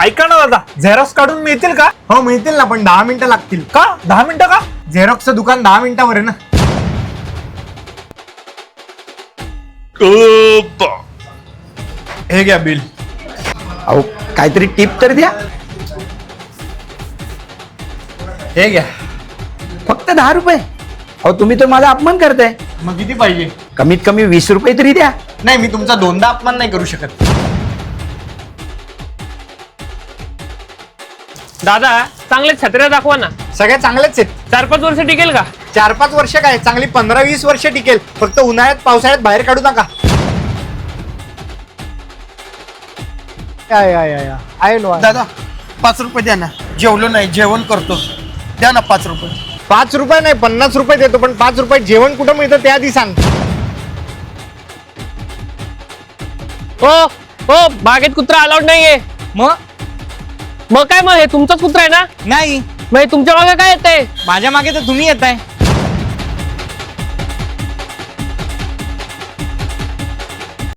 ऐका ना दादा, झेरॉक्स काढून मिळतील का? हो मिळतील ना, पण 10 मिनिटं लागतील. का 10 मिनिटं का? झेरॉक्सचं दुकान 10 मिनिटावर आहे ना. हे घ्या बिल. अहो काहीतरी टिप तर द्या. हे घ्या. फक्त 10 रुपये? अहो तुम्ही तर माझा अपमान करताय. मग किती पाहिजे? कमीत कमी 20 रुपये तरी द्या. नाही, मी तुमचा दोनदा अपमान नाही करू शकत. दादा चांगले छत्र्या दाखवा ना. सगळ्या चांगल्याच आहेत. 4-5 वर्ष टिकेल का? 4-5 वर्ष काय, चांगली 15-20 वर्ष टिकेल. फक्त उन्हाळ्यात पावसाळ्यात बाहेर काढू नका. दादा 5 रुपये द्या ना. जेवलो नाही, जेवण करतो. द्या ना 5 रुपये. 5 रुपये नाही 50 रुपये देतो, पण 5 रुपये जेवण कुठं मिळतं ते आधी सांग. हो बागेत कुत्रा अलाउड नाहीये. मग मग काय, मग हे तुमचाच कुत्रा आहे ना? नाही, मग हे तुमच्या मागे काय येतंय? माझ्या मागे तर तुम्ही येताय.